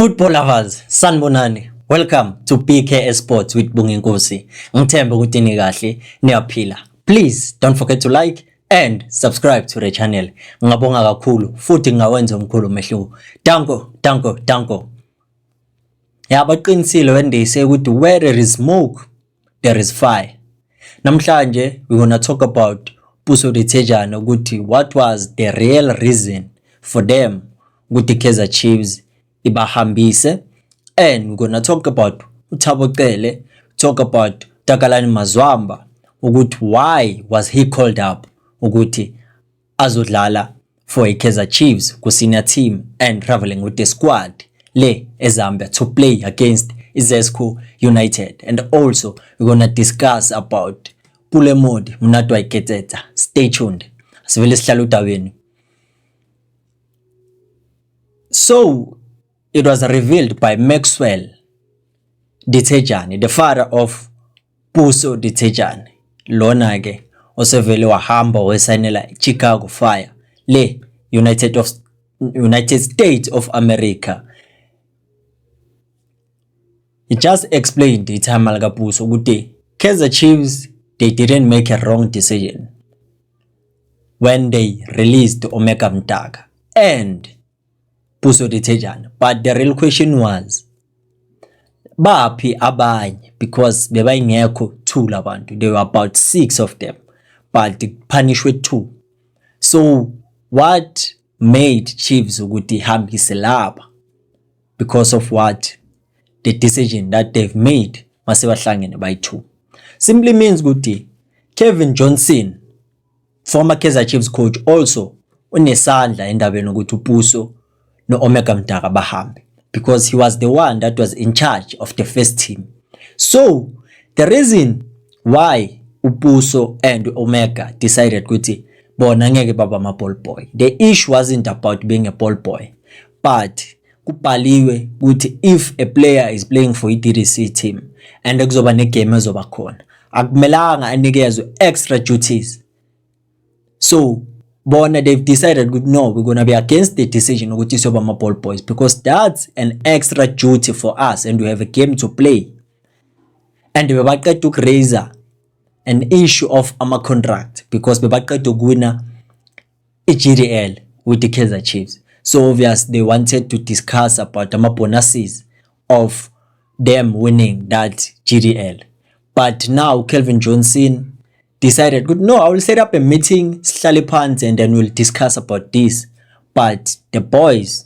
Football lovers, sanibonani. Welcome to PK Sports with Bunginkosi. Ngithemba ukuthi ni kahle, niyaphila. Please don't forget to like and subscribe to the channel. Ngabonga kakhulu futhi ngawenza omkhulu umehluko. Danko. Yabaqinisile when they say ukuthi where there is smoke, there is fire. Namhlanje we're gonna talk about Puso Dithejane ukuthi what was the real reason for them ukuthi Kaizer Chiefs ibahambise, and we're gonna talk about uThabo Cele, talk about Takalani Mazwamba ukuthi why was he called up ukuthi azodlala for Kaizer Chiefs ku senior team and traveling with the squad le eZambia to play against Zesco United. And also we're gonna discuss about Pule Modi Mnato Iketeta. Stay tuned. Sivele sihlala utaweni. So it was revealed by Maxwell Dithejane, the father of Puso Dithejane. Lona ke osevele wahamba wesanela Chicago Fire le United States of America. He just explained it Malga Puso ukuthi Kaizer Chiefs, they didn't make a wrong decision when they released Omega Mtaka and Puso Dithejane. But the real question was baphi abanye, because bebayingekho 2 labantu. There were about 6 of them, but punished with 2. So what made Chiefs ukuthi hambise laba? Because of what? The decision that they've made masebahlangene by 2. Simply means ukuthi Kevin Johnson, former Kaizer Chiefs coach, also unesandla endabeni ukuthi uPuso no Omega Mtaka bahambe, because he was the one that was in charge of the first team. So the reason why uPuso and Omega decided ukuthi bona ngeke baba ma ball boy, the issue wasn't about being a ball boy, but kubhaliwe ukuthi if a player is playing for iDDC team and kuzoba negame ezoba khona, akumelanga anikezwe extra duties. So bona they've decided good, no, we're gonna be against the decision ukuthi soba ma ball boys, because that's an extra duty for us and we have a game to play. And bebaqeda ukuraise an issue of ama contract because bebaqeda ukuwina iGDL with the Kaizer Chiefs. So obviously they wanted to discuss about ama bonuses of them winning that GDL. But now Kelvin Johnson decided, good, no, I will set up a meeting, sihlale phansi, and then we'll discuss about this. But the boys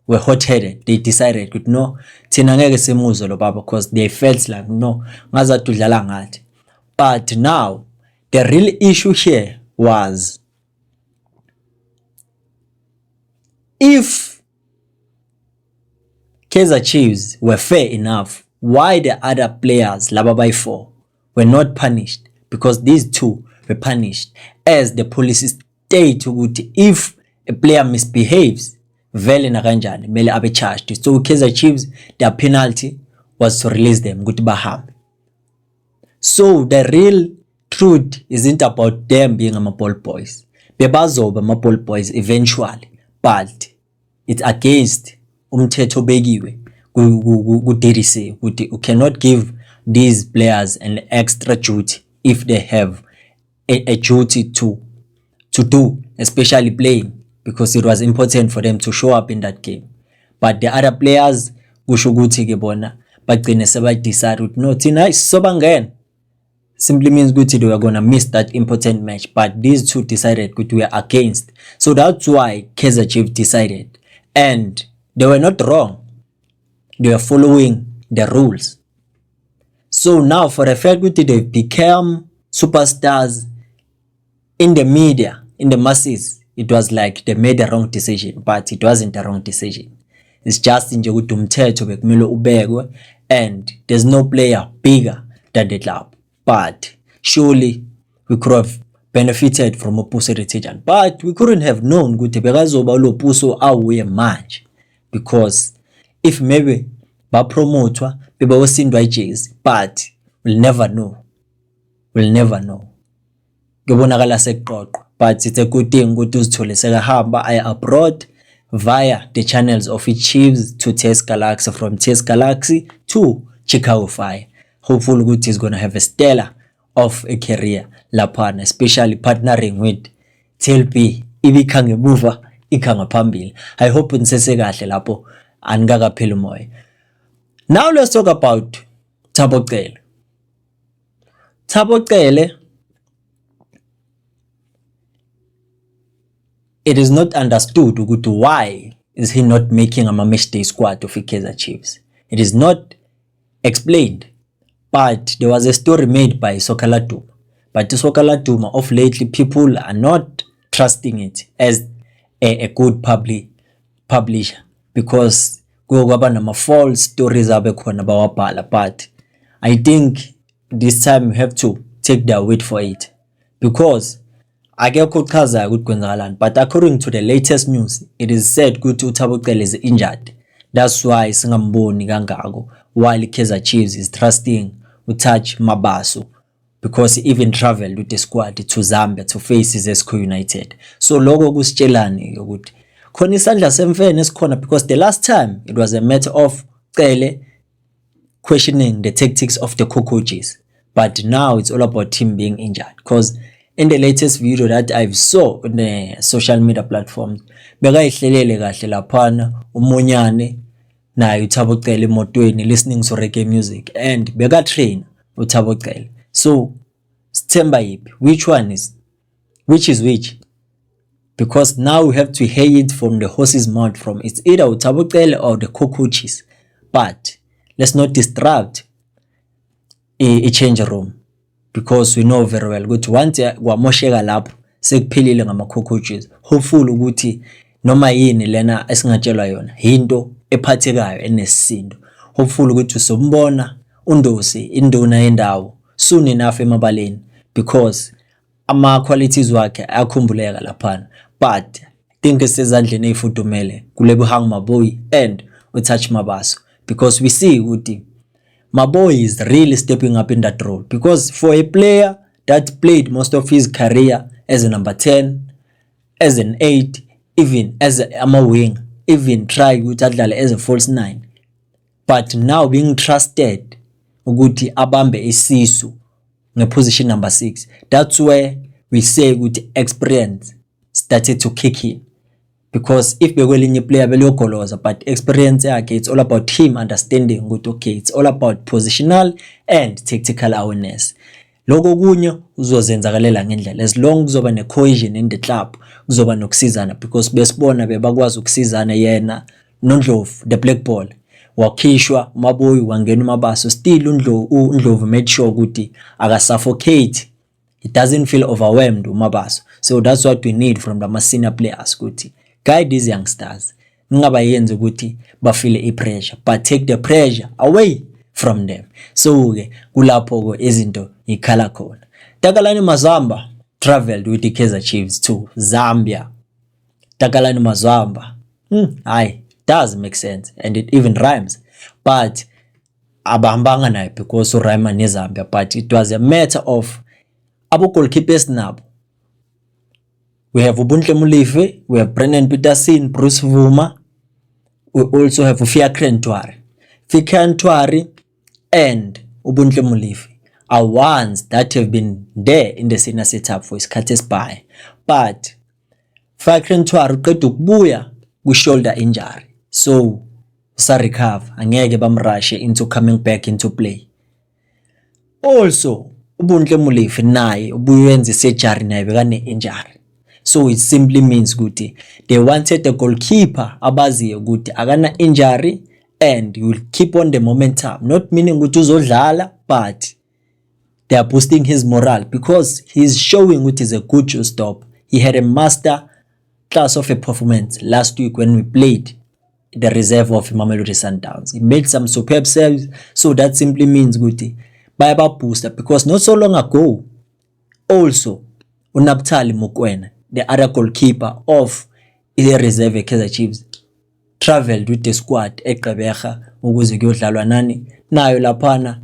were hot-headed. They decided, good, no, thina ngeke simuzwe lo baba, because they felt like, no, ngazathi udlala ngathi. But now the real issue here was, if Kaizer Chiefs were fair enough, why the other players, laba by 4, were not punished? Because these 2 were punished, as the policy state ukuthi if a player misbehaves, vele na kanjani mele abe charged. So Kaizer Chiefs, their penalty was to release them ukuthi bahambe. So the real truth isn't about them being ama ball boys. Bebazoba ama ball boys eventually, but it's against umthetho obekiwe ku DDC ukuthi you cannot give these players an extra duty if they have a duty to do, especially playing, because it was important for them to show up in that game. But the other players kusho ukuthi ke bona bagcine seba decide ukuthi no, thina sobangena, simply means ukuthi they were gonna miss that important match. But these 2 decided ukuthi we are against. So that's why Kaizer Chiefs decided, and they were not wrong. They were following the rules. So now for a fact that they've become superstars in the media, in the masses, it was like they made the wrong decision, but it wasn't the wrong decision. It's just nje ukuthi umthetho bekumele ubekwe, and there's no player bigger than the club. But surely we could have benefited from Puso Dithejane, but we couldn't have known ukuthi bekazoba lo Puso awuye manje, because if maybe ba promotwa beba wosindwa iJersey, but we'll never know. Kubonakala seqoqo, but it's a good thing ukuthi uzithole sekahamba aya abroad via the channels of Chiefs to TS Galaxy, from TS Galaxy to Chicago Fire. Hopefully ukuthi is going to have a stellar of a career laphana, especially partnering with TLP. Ibikha ngemuva ikha ngaphambili. I hope nisese kahle lapho anikakapheli umoya. Now let's talk about Thabo Cele. Thabo Cele, it is not understood why is he not making a match day squad of Kaizer Chiefs. It is not explained, but there was a story made by Sokala Duma. But Sokala Duma, of lately, people are not trusting it as a good publisher, because kugaba false stories abekhona bawabhala. But I think this time you have to take their word for it, because akekho chaza ukuthi kwenzakalani. But according to the latest news, it is said ukuthi uThabo Cele is injured. That's why singamboni kangako, while Kaizer Chiefs is trusting uTouch Mabaso, because he even traveled with the squad to Zambia to face Zesco United. So lokho kusitshelani ukuthi khona isandla semfene esikhona, because the last time it was a matter of Cele questioning the tactics of the coaches, but now it's all about him being injured. Because in the latest video that I saw on the social media platforms, bekayihlelele kahle laphana uMonyane naye uThabo Cele emotweni listening to reggae music, and beka train uThabo Cele. So sithemba yipi, which is which? Because now we have to hear it from the horse's mouth, from it's either uThabo Cele or the coaches. But let's not distract a change room, because we know very well ukuthi once kwamosheka lapho sekuphelile ngama coaches. Hopefully ukuthi noma yini lena esingatshelwa yona into ephathekayo enesisindo. Hopefully ukuthi usombona uNdosi induna yendawo soon enough emabaleni, because ama qualities wakhe ayakhumbuleka laphana. But I think esezandleni ezifudumele kule Buhang Maboyi and uTouch Mabaso, because we see ukuthi Maboyi is really stepping up in that role, because for a player that played most of his career as a number 10, as an 8, even as a wing, even try ukuthi adlale as a false 9, but now being trusted ukuthi abambe isisu position number 6, that's where we say ukuthi experience started to kick in. Because if bekwelinye player beliyogoloza, but experience yakhe, it's all about him understanding ukuthi okay, it's all about positional and tactical awareness. Lokho kunye uzozenzakalela ngendlela, as long kuzoba ne cohesion in the club, kuzoba nokusizana, because besibona bebakwazi ukusizana yena noNdlovu the black ball wakhishwa Maboyi wangena uMabaso, still uNdlovu made sure ukuthi aka suffocate, he doesn't feel overwhelmed uMabaso. So that's what we need from the senior players, ukuthi guide these youngsters, ningabayenzi ukuthi bafile pressure, but take the pressure away from them. So ke kulapho izinto ikhala khona. Takalani Mazamba traveled with the Kaizer Chiefs to Zambia. Takalani Mazamba, does make sense and it even rhymes, but abahambanga naye because urhyme neZambia. But it was a matter of abo goalkeepers nabo. We have Ubuntle Mulife, we have Brennan Peterson, Bruce Vuma, we also have Fiacre Ntwari. Fiacre Ntwari and Ubuntle Mulife are ones that have been there in the senior setup for isikhathi esibaye. But Fiacre Ntwari uqeda ukubuya with shoulder injury, so recover, angeke bamrashe into coming back into play. Also Ubuntle Mulife naye ubuyenza surgery naye bekane injury. So it simply means ukuthi they wanted a goalkeeper abaziyo ukuthi akana injury and you will keep on the momentum, not meaning ukuthi uzodlala, but they are boosting his morale, because he's showing ukuthi he's a good stop. He had a master class of a performance last week when we played the reserve of Mamelodi Sundowns. He made some superb saves, so that simply means ukuthi baya booster, because not so long ago also uNaphtali Mokoena, the other goalkeeper of the reserve Kaizer Chiefs, traveled with the squad eGqeberha ukuze kuyodlalwa nani nayo laphana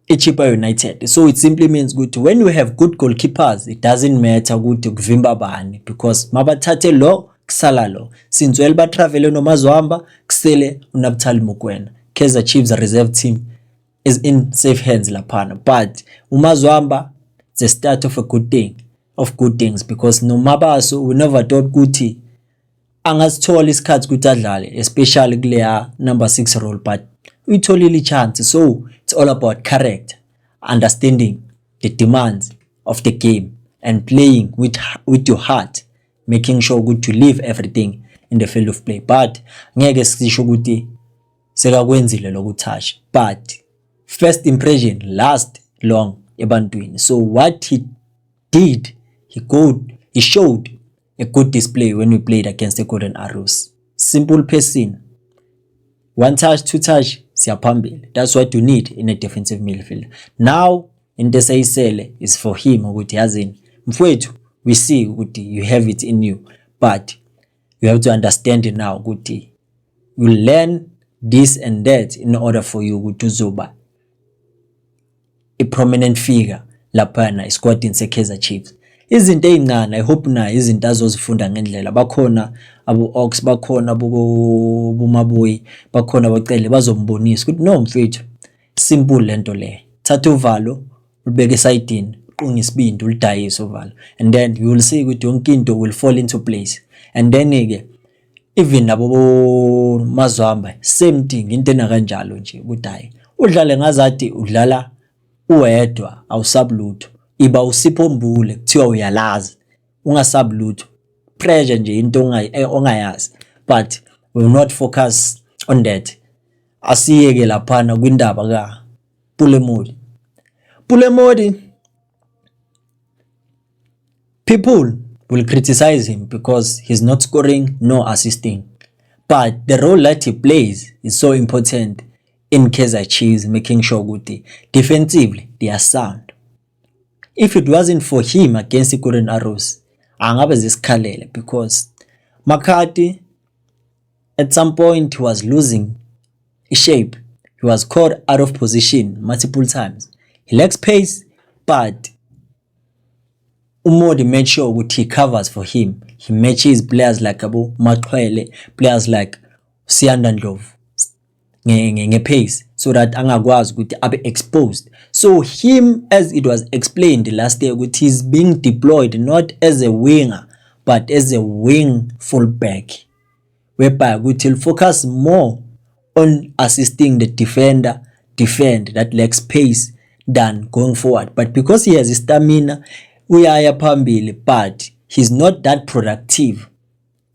iChippa United. So it simply means ukuthi when you have good goalkeepers, it doesn't matter ukuthi kuvimba bani, because mabathathe lo kusala lo. Since ba travel noMazwamba kusele uNaphthali Mokoena. Kaizer Chiefs reserve team is in safe hands laphana, but uMazwamba it's the start of a good thing, of good things, because noMabaso we never thought ukuthi angasithola isikhathi ukuthi adlale, especially kuleya number 6 role, but uyitholile chance. So it's all about character, understanding the demands of the game and playing with your heart, making sure ukuthi you leave everything in the field of play. But ngeke sisho ukuthi sekakwenzile lokuthasha, but first impression last long ebantwini. So what he did, he showed a good display when we played against the Golden Arrows. Simple passing, one touch, two touch, siyaphambili. That's what you need in a defensive midfield. Now into sayisele is for him ukuthi yazini mfowethu, we see ukuthi you have it in you, but you have to understand it now ukuthi you learn this and that in order for you ukuthi uzoba a prominent figure laphana esquadini seKaizer Chiefs. Izinto ezincane, I hope na izinto azozifunda ngendlela. Bakhona abo Ox, bakhona abo Maboyi, bakhona abacele bazombonisa ukuthi no mfethu, simple lento le. Thatha uvalo ulibeke esayidini, uqunga isibindi ulidayise uvalo, and then you will see ukuthi yonke into will fall into place. And then ke even nabo Mazwamba same thing, into ena kanjalo nje ukuthi hayi udlale ngazathi udlala uwedwa awusablutho, iba usipho mbule kuthiwa uyalazi ungasablutho, pressure nje into ongayazi, but we will not focus on that. Asiyeke laphana kwindaba ka Pulemodi. People will criticize him because he's not scoring nor assisting, but the role that he plays is so important in Kaizer Chiefs, making sure ukuthi defensively they are sound. If it wasn't for him against the Golden Arrows, angabe zisikhalele, because McCarthy at some point he was losing shape. He was caught out of position multiple times. He lacks pace, but Umodi made sure what he covers for him. He matches players like Abu Matwele, players like Sianda Ndlovu nge pace, so that angakwazi ukuthi abe exposed. So him, as it was explained last year, ukuthi he's being deployed not as a winger but as a wing fullback, whereby ukuthi he'll focus more on assisting the defender defend that lacks pace than going forward. But because he has stamina, uyaya phambili, but he's not that productive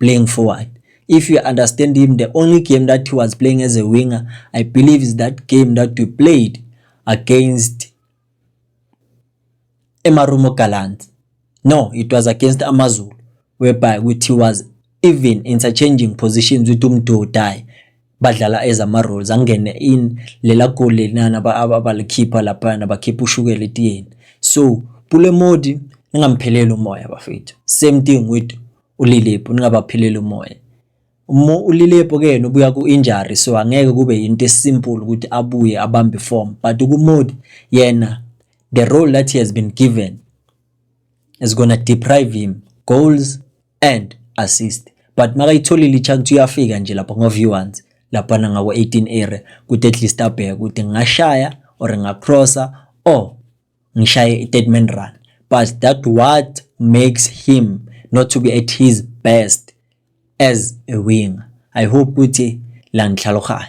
playing forward. If you understand him, the only game that he was playing as a winger, I believe, is that game that we played against Emarumo Galant. No, it was against Amazulu, whereby he was even interchanging positions with Umdodai, badlala as ama-roles, angene in lela goal lenana abalikhipha laphana bakhipha ushukela etiyeni. So Pulemodi ningampheleli umoya bafethu. Same thing with uLilepo, ningabapheleli umoya. uLilepo ke nobuya ku injury, so angeke kube into simple ukuthi abuye abambe form, but uModi yena the role that he has been given is gonna deprive him goals and assist. But makayitholile ichance uyafika nje lapha ngo-V1s lapha ngawo 18 area ukuthi at least abheke ukuthi ngashaya or ngacrossa or ngishaye i-statement run. But that what makes him not to be at his best as a winger. I hope ukuthi la ngihlalokhaya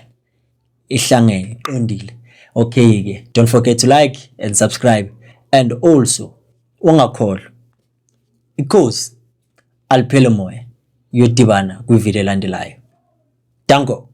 ihlangene iqondile. Okay ke, don't forget to like and subscribe, and also ungakhohlwa ikhosi aliphele moya yodibana kwivideo elandelayo. Danko.